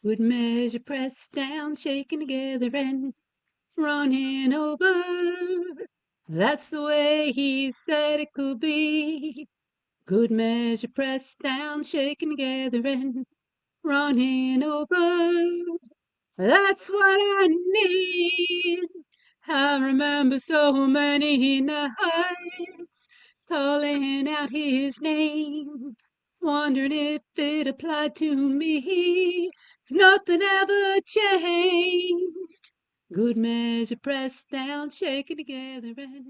Good measure pressed down, shaken together and running over. That's the way he said it could be. Good measure pressed down, shaken together and running over. That's what I need. I remember so many nights calling out his name, wondering if it applied to me. 'Cause nothing ever changed. Good measure pressed down, shaken together and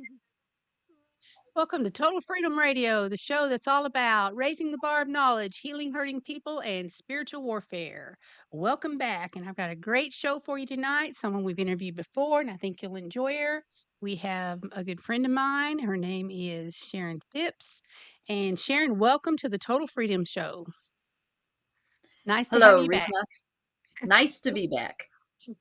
welcome to Total Freedom Radio, the show that's all about raising the bar of knowledge, healing hurting people, and spiritual warfare. Welcome back. And I've got a great show for you tonight, someone we've interviewed before, and I think you'll enjoy her. We have a good friend of mine. Her name is Sharon Phipps. And Sharon, welcome to the Total Freedom Show. Nice to have Hello, you back. Rina. Nice to be back.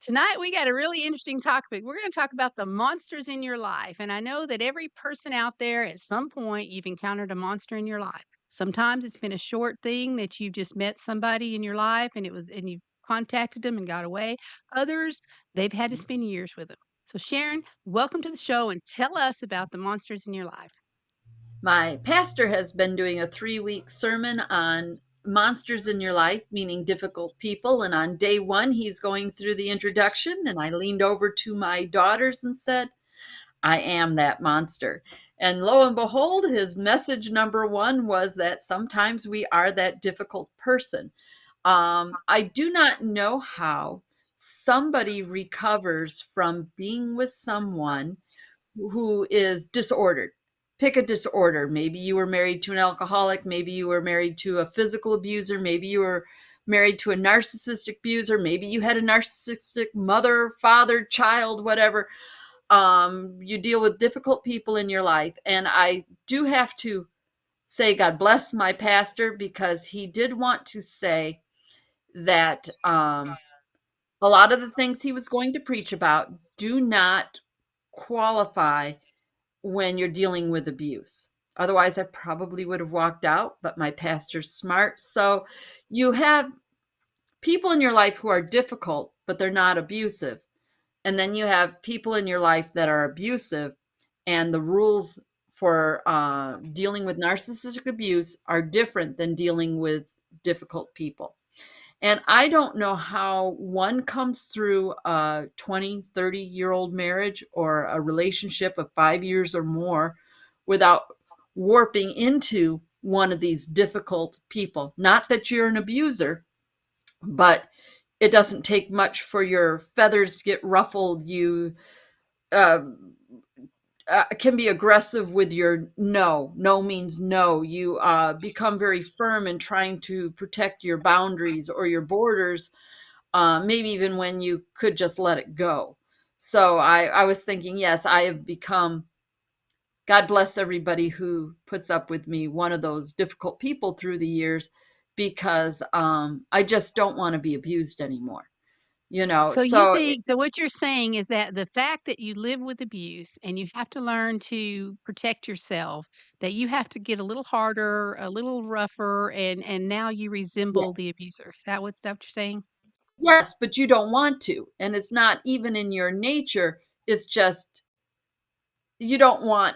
Tonight, we got a really interesting topic. We're going to talk about the monsters in your life. And I know that every person out there, at some point, you've encountered a monster in your life. Sometimes it's been a short thing that you just met somebody in your life and you contacted them and got away. Others, they've had to spend years with them. So, Sharon, welcome to the show and tell us about the monsters in your life. My pastor has been doing a 3-week sermon on monsters in your life, meaning difficult people. And on day one, he's going through the introduction. And I leaned over to my daughters and said, I am that monster. And lo and behold, his message number one was that sometimes we are that difficult person. I do not know how somebody recovers from being with someone who is disordered. Pick a disorder. Maybe you were married to an alcoholic. Maybe you were married to a physical abuser. Maybe you were married to a narcissistic abuser. Maybe you had a narcissistic mother, father, child, whatever. You deal with difficult people in your life. And I do have to say, God bless my pastor, because he did want to say that a lot of the things he was going to preach about do not qualify when you're dealing with abuse. Otherwise, I probably would have walked out, but my pastor's smart. So you have people in your life who are difficult, but they're not abusive. And then you have people in your life that are abusive, and the rules for dealing with narcissistic abuse are different than dealing with difficult people. And I don't know how one comes through a 20, 30-year-old marriage or a relationship of 5 years or more without warping into one of these difficult people. Not that you're an abuser, but it doesn't take much for your feathers to get ruffled. You uh, can be aggressive with your no. No means no. You become very firm in trying to protect your boundaries or your borders, maybe even when you could just let it go. So I was thinking, yes, I have become, God bless everybody who puts up with me, one of those difficult people through the years, because I just don't want to be abused anymore. So you So think so what you're saying is that the fact that you live with abuse and you have to learn to protect yourself, that you have to get a little harder, a little rougher, and now you resemble yes, the abuser. Is that what you're saying? yes, but you don't want to. And it's not even in your nature. It's just you don't want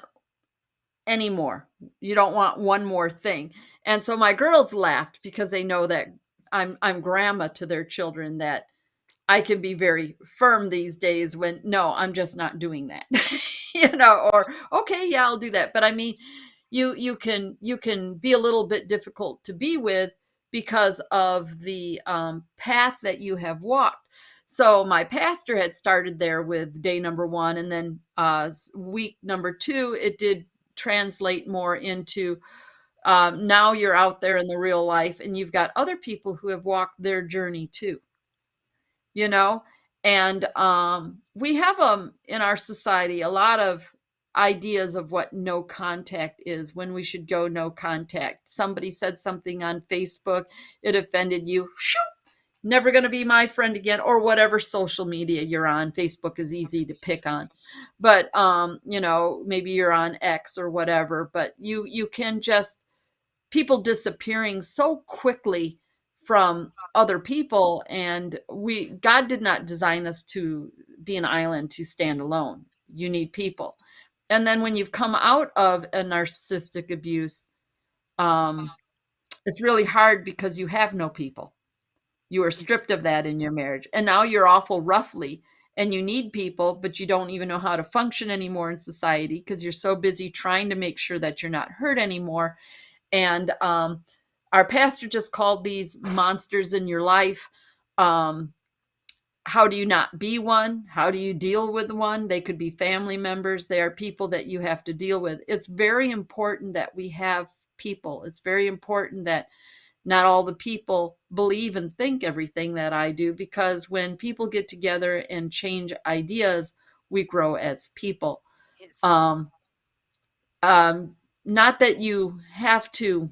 any more. You don't want one more thing. And so my girls laughed because they know that I'm grandma to their children, that I can be very firm these days when no, I'm just not doing that. Or okay, yeah, I'll do that. But I mean, you can be a little bit difficult to be with because of the path that you have walked. So my pastor had started there with day number one, and then week number two, it did translate more into now you're out there in the real life, and you've got other people who have walked their journey too, you know and we have in our society a lot of ideas of what no contact is, when we should go no contact. Somebody said something on Facebook, it offended you, shoo, never going to be my friend again, or whatever social media you're on. Facebook is easy to pick on, but maybe you're on X or whatever, but you can just, people disappearing so quickly from other people, and we God did not design us to be an island to stand alone. You need people. And then when you've come out of a narcissistic abuse, um, it's really hard because you have no people. You are Yes. stripped of that in your marriage. And now you're awful roughly and you need people, but you don't even know how to function anymore in society because you're so busy trying to make sure that you're not hurt anymore. And our pastor just called these monsters in your life. Um, how do you not be one? How do you deal with one? They could be family members. They are people that you have to deal with. It's very important that we have people. It's very important that not all the people believe and think everything that I do, because when people get together and change ideas, we grow as people. Yes. Um, not that you have to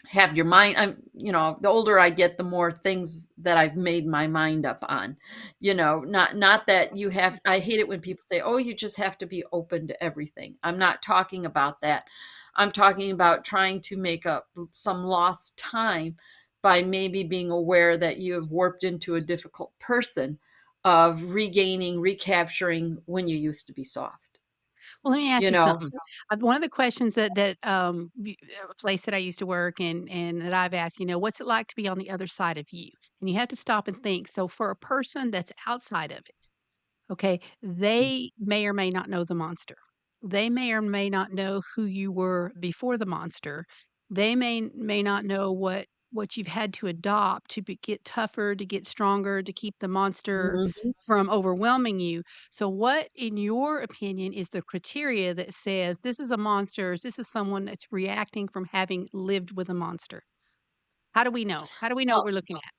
have your mind. The older I get, the more things that I've made my mind up on. Not that you have. I hate it when people say, "Oh, you just have to be open to everything." I'm not talking about that. I'm talking about trying to make up some lost time by maybe being aware that you have warped into a difficult person, of regaining, recapturing when you used to be soft. Well, let me ask You you know. something. One of the questions a place that I used to work and that I've asked, what's it like to be on the other side of you? And you have to stop and think. So for a person that's outside of it, okay, they may or may not know the monster. They may or may not know who you were before the monster. They may not know what you've had to adopt to get tougher, to get stronger, to keep the monster Mhm. from overwhelming you. So, what, in your opinion, is the criteria that says this is a monster? Or this is someone that's reacting from having lived with a monster? How do we know? How do we know what Well, we're looking at?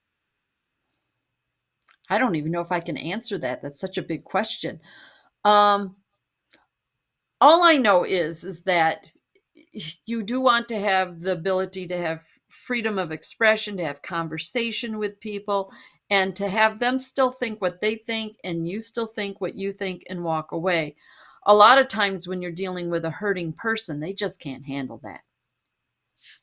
I don't even know if I can answer that. That's such a big question. Um, all I know is that you do want to have the ability to have freedom of expression, to have conversation with people, and to have them still think what they think and you still think what you think and walk away. A lot of times when you're dealing with a hurting person, they just can't handle that.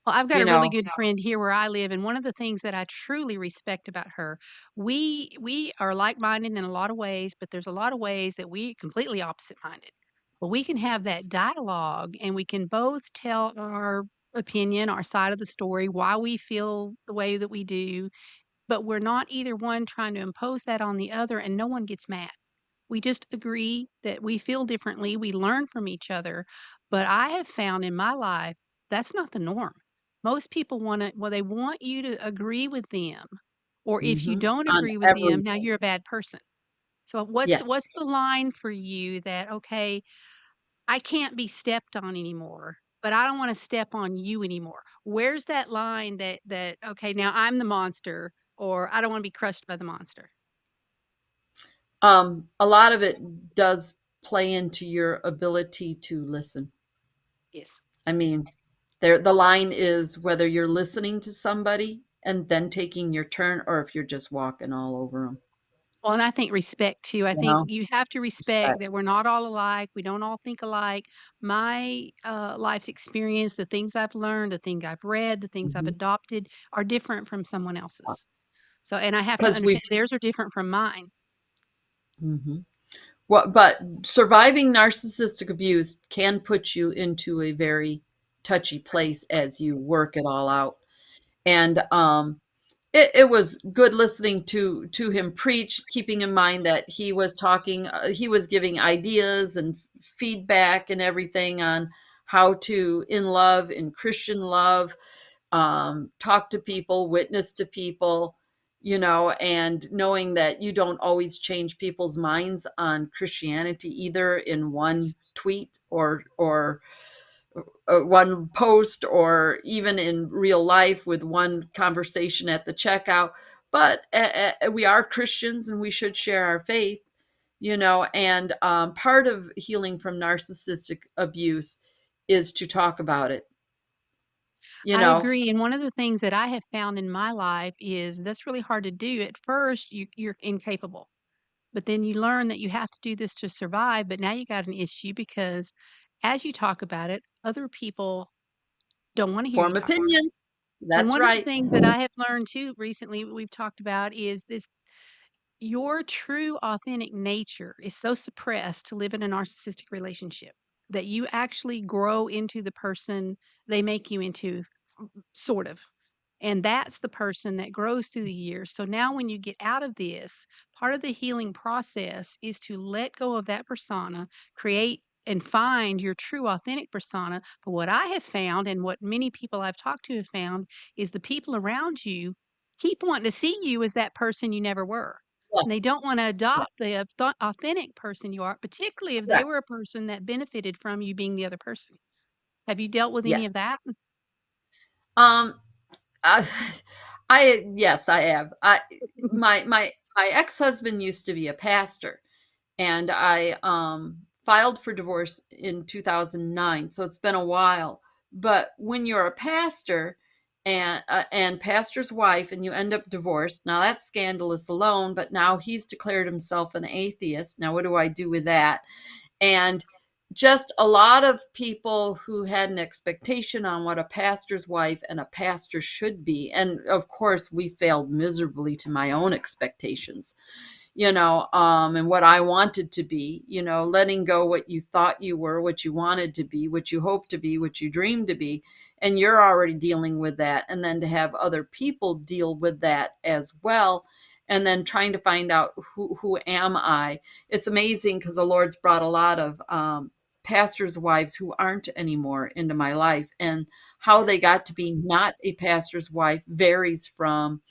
Well, I've got You a really know. good friend here where I live, and one of the things that I truly respect about her, we are like-minded in a lot of ways, but there's a lot of ways that we completely opposite-minded. But we can have that dialogue, and we can both tell our opinion, our side of the story, why we feel the way that we do, but we're not either one trying to impose that on the other, and no one gets mad. We just agree that we feel differently, we learn from each other, but I have found in my life that's not the norm. Most people they want you to agree with them, or if you don't On agree with them, now everything. you're a bad person. So what's Yes. the line for you that, "Okay, I can't be stepped on anymore, but I don't wanna step on you anymore." Where's that line that, "Okay, now I'm the monster," or "I don't wanna be crushed by the monster?" A lot of it does play into your ability to listen. Yes. I mean, the line is whether you're listening to somebody and then taking your turn, or if you're just walking all over them. Well, and I think respect too. I You think know, you have to respect respect. that we're not all alike. We don't all think alike. My life's experience, the things I've learned, the things I've read, the things I've Mhm. adopted are different from someone else's. So, and I have to Because we understand theirs are different from mine. Mhm. But surviving narcissistic abuse can put you into a very touchy place as you work it all out. And it was good listening to him preach, keeping in mind that he was giving ideas and feedback and everything on how to, in love, in Christian love, talk to people, witness to people, and knowing that you don't always change people's minds on Christianity either in one tweet or one post, or even in real life with one conversation at the checkout. But we are Christians and we should share our faith, and part of healing from narcissistic abuse is to talk about it, you I know. agree. And one of the things that I have found in my life is that's really hard to do. At first, you're incapable, but then you learn that you have to do this to survive. But now you got an issue because as you talk about it, other people don't want to hear you Form talk about it. opinions. And That's one of the right. things that I have learned too recently, we've talked about is this: your true authentic nature is so suppressed to live in a narcissistic relationship that you actually grow into the person they make you into, sort of. And that's the person that grows through the years. So now when you get out of this, part of the healing process is to let go of that persona, create and find your true authentic persona. But what I have found, and what many people I've talked to have found, is the people around you keep wanting to see you as that person you never were. And Yes, they don't want to yes, adopt the authentic person you are, particularly if they correct. were a person that benefited from you being the other person. Have you dealt with any of Yes. that? Um, I yes, I have. My ex-husband used to be a pastor, and I, filed for divorce in 2009, so it's been a while. But when you're a pastor and pastor's wife and you end up divorced, now that's scandalous alone, but now he's declared himself an atheist. Now what do I do with that? And just a lot of people who had an expectation on what a pastor's wife and a pastor should be. And of course, we failed miserably to my own expectations, and what I wanted to be, letting go what you thought you were, what you wanted to be, what you hoped to be, what you dreamed to be. And you're already dealing with that. And then to have other people deal with that as well. And then trying to find out who am I. It's amazing because the Lord's brought a lot of pastors' wives who aren't anymore into my life. And how they got to be not a pastor's wife varies from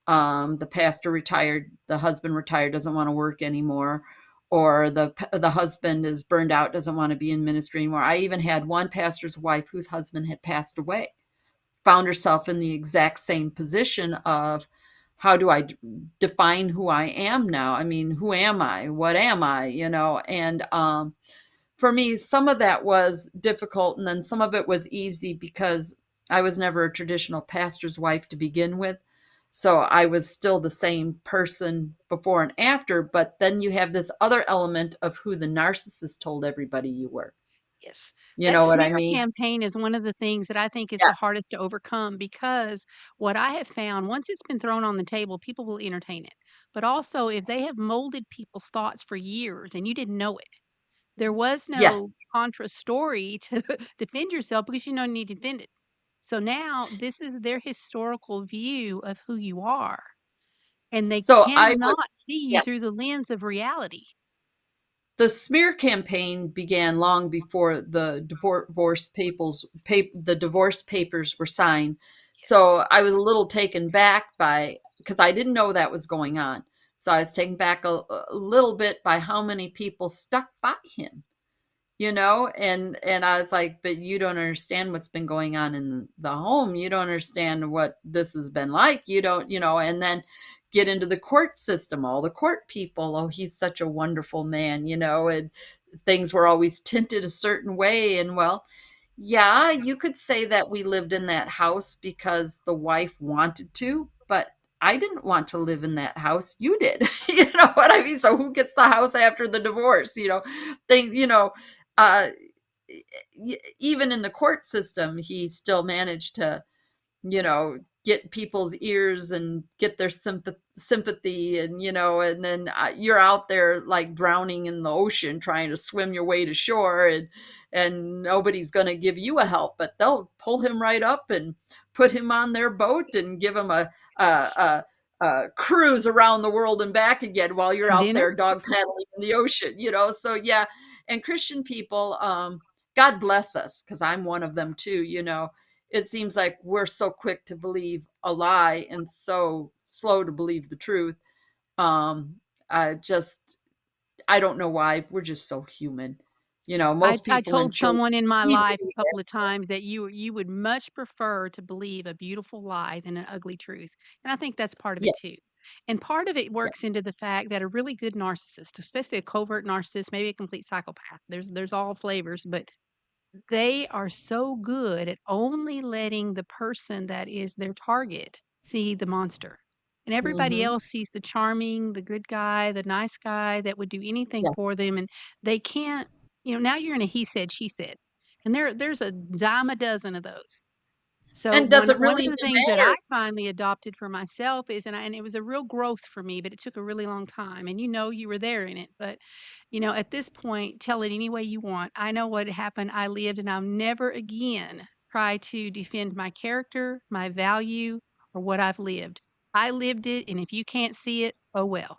the pastor retired, the husband retired, doesn't want to work anymore, or the husband is burned out, doesn't want to be in ministry anymore. I even had one pastor's wife whose husband had passed away, found herself in the exact same position of, how do I define who I am now? I mean, who am I? What am I? And for me, some of that was difficult, and then some of it was easy because I was never a traditional pastor's wife to begin with. So I was still the same person before and after, but then you have this other element of who the narcissist told everybody you were. Yes. You That know what I smear mean? campaign is one of the things that I think is the Yes, hardest to overcome, because what I have found, once it's been thrown on the table, people will entertain it. But also, if they have molded people's thoughts for years and you didn't know it, there was yes. no contra story to defend yourself because you don't need to defend it. So now this is their historical view of who you are, and they So I was, cannot see you yes. through the lens of reality. The smear campaign began long before the divorce papers were signed. Yes. So I was a little taken back by, because I didn't know that was going on. So I was taken back a little bit by how many people stuck by him, and I was like, but you don't understand what's been going on in the home. You don't understand what this has been like. You don't, and then get into the court system, all the court people. Oh, he's such a wonderful man, and things were always tinted a certain way. And well, yeah, you could say that we lived in that house because the wife wanted to, but I didn't want to live in that house. You did. You know what I mean? So who gets the house after the divorce? Thing, uh even in the court system, he still managed to, get people's ears and get their sympathy, and and then you're out there like drowning in the ocean trying to swim your way to shore, and nobody's going to give you a help, but they'll pull him right up and put him on their boat and give him a cruise around the world and back again while you're And out dinner? there dog paddling in the ocean, so yeah. And Christian people, God bless us, because I'm one of them too, it seems like we're so quick to believe a lie and so slow to believe the truth. Um, I just, I don't know why. We're just so human. Most I people in told church, someone in my we life a believe couple it. of times that you would much prefer to believe a beautiful lie than an ugly truth, and I think that's part of it too. Yes, And part of it yes, works into the fact that a really good narcissist, especially a covert narcissist, maybe a complete psychopath, there's all flavors, but they are so good at only letting the person that is their target see the monster. And everybody hmm else sees the charming, the good guy, the nice guy that would do anything yes, for them. And they can't, now you're in a he said, she said. And there's a dime a dozen of those. So And does it one really of the even things that I matter? finally adopted for myself is, and it was a real growth for me, but it took a really long time. And you were there in it. But at this point, tell it any way you want. I know what happened. I lived, and I'll never again try to defend my character, my value, or what I've lived. I lived it, and if you can't see it, oh well.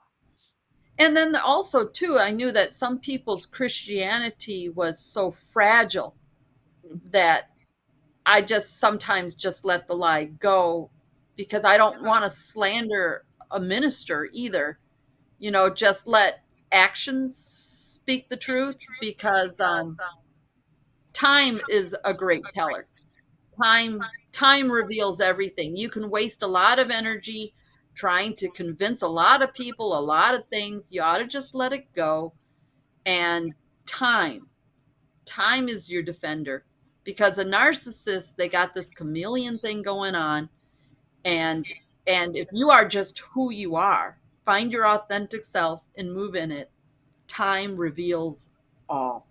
And then also too, I knew that some people's Christianity was so fragile that I just sometimes just let the lie go because I don't want to slander a minister either. Just let actions speak the truth because time is a great teller. Time reveals everything. You can waste a lot of energy trying to convince a lot of people a lot of things. You ought to just let it go. And time, time is your defender because a narcissist, they got this chameleon thing going on, and if you are just who you are, find your authentic self and move in it, time reveals all.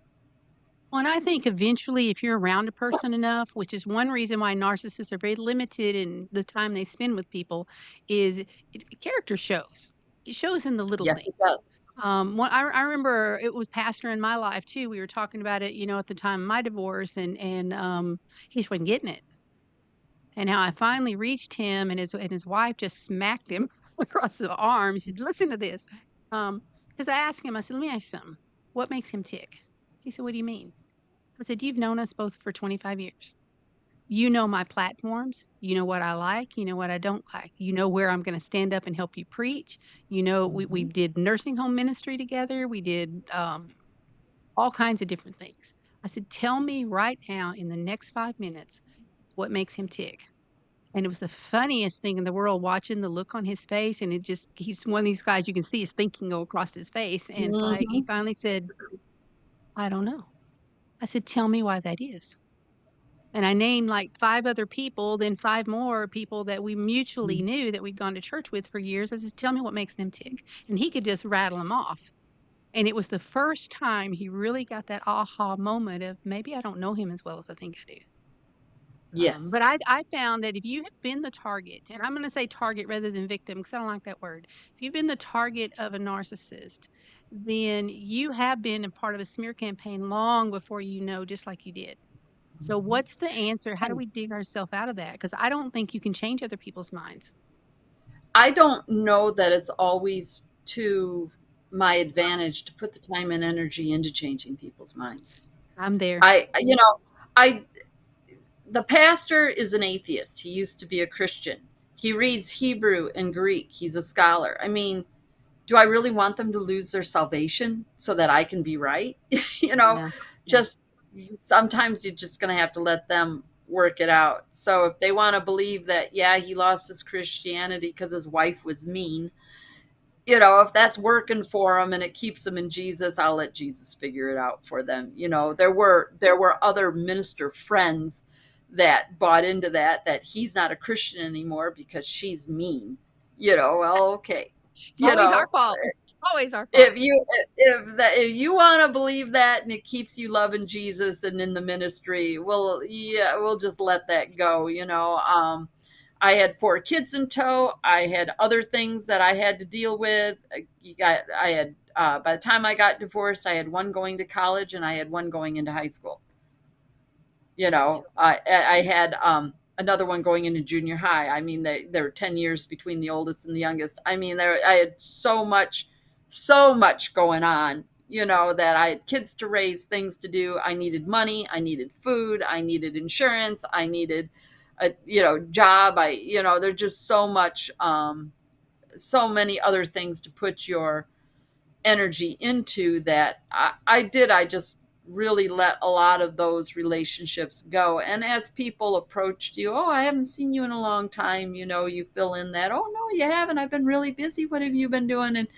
Well, and I think eventually, if you're around a person enough, which is one reason why narcissists are very limited in the time they spend with people, is character shows. It shows in the little Yes, it things. does. I remember it was pastor in my life too. We were talking about it, at the time of my divorce, and he just wasn't getting it. And how I finally reached him, and his wife just smacked him across the arm. She said, "Listen to this," because I asked him. I said, "Let me ask you something. What makes him tick?" He said, "What do you mean?" I said, "You've known us both for 25 years. You know my platforms. You know what I like. You know what I don't like. You know where I'm going to stand up and help you preach. We Mhm. did nursing home ministry together. We did all kinds of different things." I said, "Tell me right now in the next 5 minutes what makes him tick." And it was the funniest thing in the world watching the look on his face. And he's one of these guys you can see his thinking go across his face. And it's like, he Mhm. finally said, "I don't know." I said, "Tell me why that is." And I named like 5 other people, then 5 more people that we mutually Mhm. knew that we'd gone to church with for years. I said, "Tell me what makes them tick." And he could just rattle them off. And it was the first time he really got that aha moment of, maybe I don't know him as well as I think I do. But Yes. I found that if you have been the target, and I'm gonna say target rather than victim, because I don't like that word. If you've been the target of a narcissist, then you have been a part of a smear campaign long before you know, just like you did. So Mhm. what's the answer? How do And we dig ourselves out of that? Because I don't think you can change other people's minds. I don't know that it's always to my advantage to put the time and energy into changing people's minds. I'm there. I the pastor is an atheist. He used to be a Christian. He reads Hebrew and Greek. He's a scholar. I mean, do I really want them to lose their salvation so that I can be right? you know, Yeah. Yeah. just sometimes you're just going to have to let them work it out. So if they want to believe that, yeah, he lost his Christianity because his wife was mean, if that's working for them and it keeps them in Jesus, I'll let Jesus figure it out for them. There were other minister friends that bought into that he's not a Christian anymore because she's mean. Well, okay. It's You always our know, fault. It's always our fault. if you want to believe that and it keeps you loving Jesus and in the ministry, well, yeah, we'll just let that go. I had 4 kids in tow. I had other things that I had to deal with. I had by the time I got divorced, I had one going to college and I had one going into high school. I had another one going into junior high. I mean, there were 10 years between the oldest and the youngest. I mean, I had so much going on, that I had kids to raise, things to do. I needed money. I needed food. I needed insurance. I needed a, job. There's just so many other things to put your energy into that I did. I just really let a lot of those relationships go. And as people approached you, oh, I haven't seen you in a long time, you fill in that, oh, no, you haven't. I've been really busy. What have you been doing? And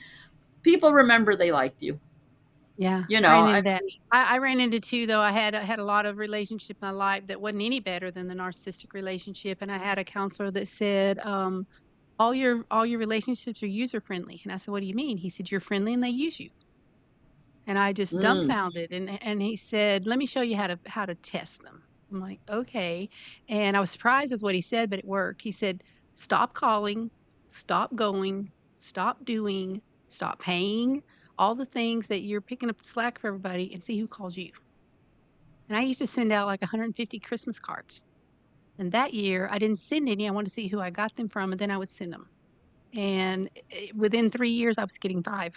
people remember they liked you. Yeah, You I ran know, I into that. mean, I ran into 2 though. I had a lot of relationship in my life that wasn't any better than the narcissistic relationship, and I had a counselor that said, all your relationships are user friendly." And I said, "What do you mean?" He said, "You're friendly and they use you." And I just mm, dumbfounded, and he said, "Let me show you how to test them." I'm like, okay. And I was surprised with what he said, but it worked. He said, stop calling, stop going, stop doing, stop paying, all the things that you're picking up the slack for everybody and see who calls you. And I used to send out like 150 Christmas cards. And that year I didn't send any. I wanted to see who I got them from, and then I would send them. And within 3 years, I was getting five.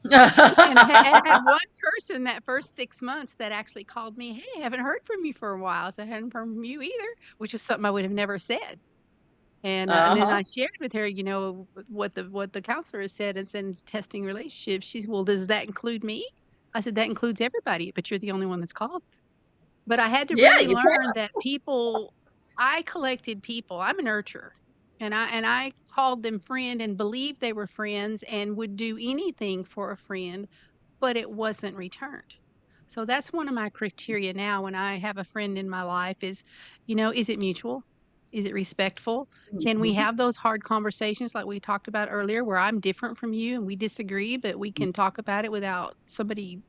And I had one person that first 6 months that actually called me, hey, I haven't heard from you for a while. So I hadn't heard from you either, which is something I would have never said. And then Uh-huh. I shared with her, what the counselor has said and said testing relationships. She said, well, does that include me? I said, that includes everybody, but you're the only one that's called. But I had to Yeah, really you learn passed. that people I collected people. I'm a nurturer. And I called them friend and believed they were friends and would do anything for a friend, but it wasn't returned. So that's one of my criteria now when I have a friend in my life is, is it mutual? Is it respectful? Can we Mhm. have those hard conversations like we talked about earlier where I'm different from you and we disagree, but we can talk about it without somebody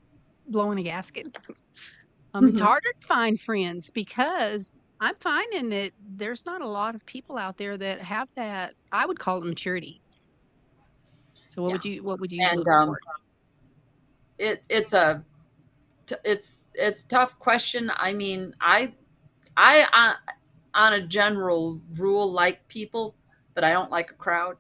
blowing a gasket? It's Mhm. harder to find friends because I'm finding that there's not a lot of people out there that have that, I would call it maturity. So what Yeah. would you And look for? it's a it's tough question. I mean, I on a general rule like people, but I don't like a crowd.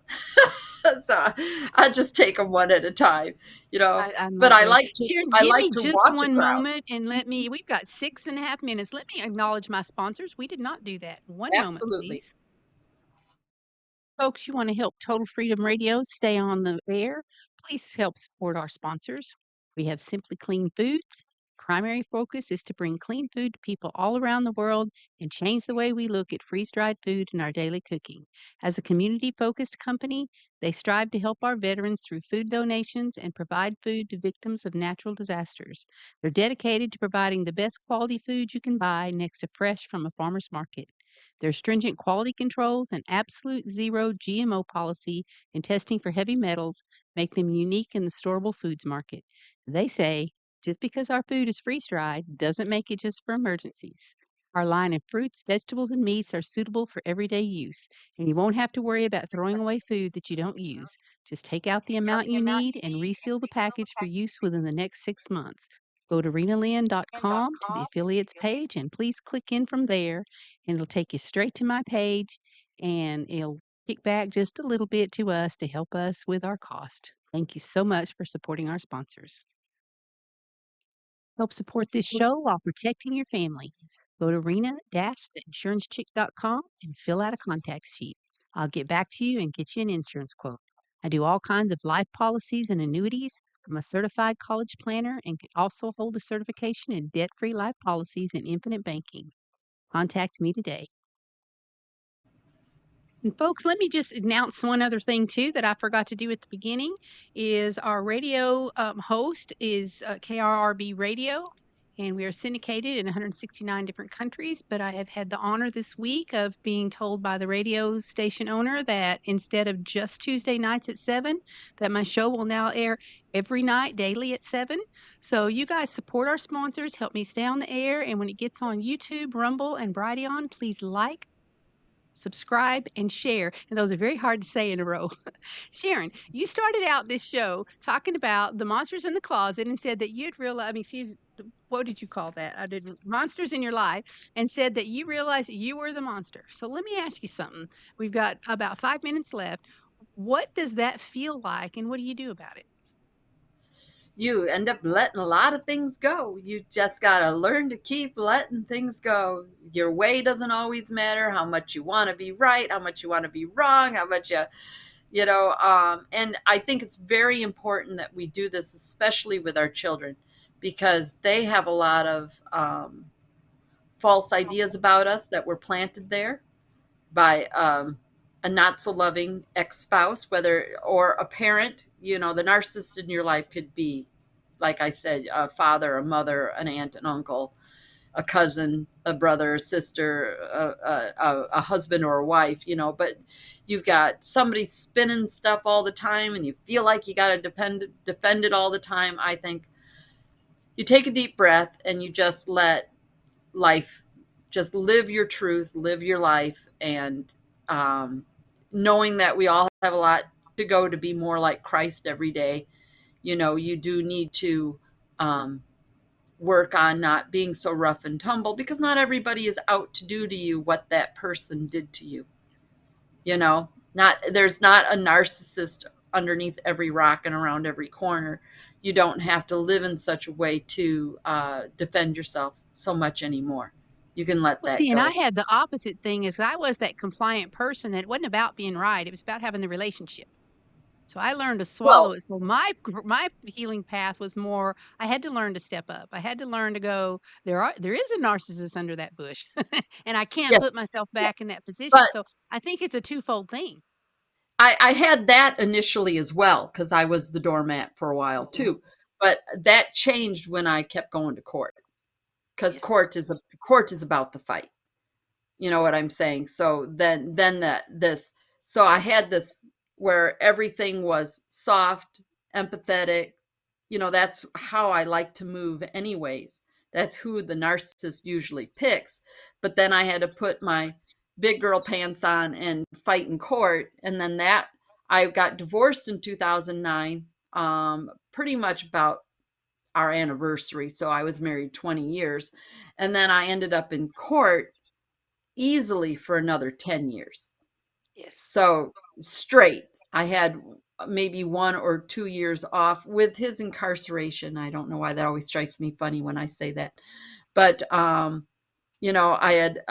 So I just take them one at a time, you know. I'm But that way. Sharon, I give like me to just watch a one crowd. moment and we've got 6.5 minutes. Let me acknowledge my sponsors. We did not do that. One moment, Absolutely. please. Folks, you want to help Total Freedom Radio stay on the air? Please help support our sponsors. We have Simply Clean Foods. Primary focus is to bring clean food to people all around the world and change the way we look at freeze-dried food in our daily cooking. As a community-focused company, they strive to help our veterans through food donations and provide food to victims of natural disasters. They're dedicated to providing the best quality food you can buy next to fresh from a farmer's market. Their stringent quality controls and absolute zero GMO policy in testing for heavy metals make them unique in the storable foods market. They say just because our food is freeze dried doesn't make it just for emergencies. Our line of fruits, vegetables, and meats are suitable for everyday use, and you won't have to worry about throwing away food that you don't use. Just take out the amount you need and reseal the package for use within the next 6 months. Go to rinalynn.com to the affiliates page and please click in from there and it'll take you straight to my page and it'll kick back just a little bit to us to help us with our cost. Thank you so much for supporting our sponsors. Help support this show while protecting your family. Go to rena-theinsurancechick.com and fill out a contact sheet. I'll get back to you and get you an insurance quote. I do all kinds of life policies and annuities. I'm a certified college planner and can also hold a certification in debt-free life policies and infinite banking. Contact me today. And folks, let me just announce one other thing too that I forgot to do at the beginning is our radio host is KRRB Radio, and we are syndicated in 169 different countries. But I have had the honor this week of being told by the radio station owner that instead of just Tuesday nights at 7, that my show will now air every night daily at 7. So you guys support our sponsors, help me stay on the air, and when it gets on YouTube, Rumble, and Brighteon, please like, subscribe, and share. And those are very hard to say in a row. Sharon, you started out this show talking about the monsters in the closet and said that you'd realize, I mean, excuse, what did you call that? I didn't, monsters in your life, and said that you realized that you were the monster. So let me ask you something. We've got about 5 minutes left. What does that feel like, and what do you do about it? You end up letting a lot of things go. You just got to learn to keep letting things go. Your way doesn't always matter, how much you want to be right, how much you want to be wrong, how much and I think it's very important that we do this, especially with our children, because they have a lot of false ideas about us that were planted there by a not so loving ex spouse, whether or a parent. You know, the narcissist in your life could be, like I said, a father, a mother, an aunt, an uncle, a cousin, a brother, a sister, a husband or a wife, but you've got somebody spinning stuff all the time and you feel like you got to defend it all the time. I think you take a deep breath and you just life, just live your truth, live your life, and um, knowing that we all have a lot to go to be more like Christ every day. You do need to um, work on not being so rough and tumble, because not everybody is out to do to you what that person did to you. Not There's not a narcissist underneath every rock and around every corner. You don't have to live in such a way to defend yourself so much anymore. You can let Well, that see, and I go. had the opposite thing is I was that compliant person that wasn't about being right. It was about having the relationship. So I learned to swallow Well, it. So my healing path was more I had to learn to step up. I had to learn to go, there is a narcissist under that bush. And I can't yes, put myself yes, back in that position. but So I think it's a twofold thing. I had that initially as well, because I was the doormat for a while too. But that changed when I kept going to court, because Yes. court is about the fight. You know what I'm saying? So then that this so I had this where everything was soft, empathetic. That's how I like to move anyways. That's who the narcissist usually picks. But then I had to put my big girl pants on and fight in court, and then that I got divorced in 2009, pretty much about our anniversary. So I was married 20 years, and then I ended up in court easily for another 10 years. Yes. So straight. I had maybe 1 or 2 years off with his incarceration. I don't know why that always strikes me funny when I say that. But I had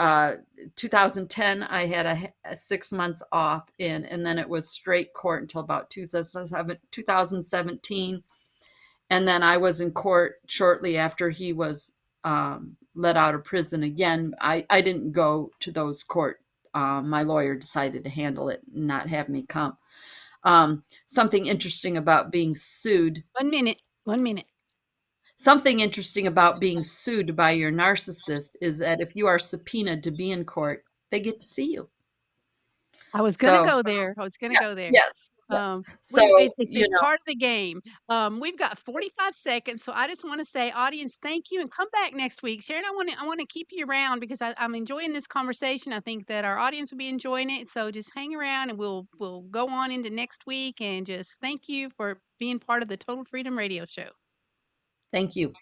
2010, I had a 6 months off and then it was straight court until about 2017. And then I was in court shortly after he was let out of prison again. I didn't go to those court. My lawyer decided to handle it and not have me come. Something interesting about being sued. 1 minute. 1 minute. Something interesting about being sued by your narcissist is that if you are subpoenaed to be in court, they get to see you. I was gonna So, go there. I was gonna yeah, go there. yes, yeah. So, It's part of the game. We've got 45 seconds, so I just wanna say, audience, thank you, and come back next week. Sharon, I wanna keep you around because I'm enjoying this conversation. I think that our audience will be enjoying it, so just hang around, and we'll go on into next week, and just thank you for being part of the Total Freedom Radio Show. thank you.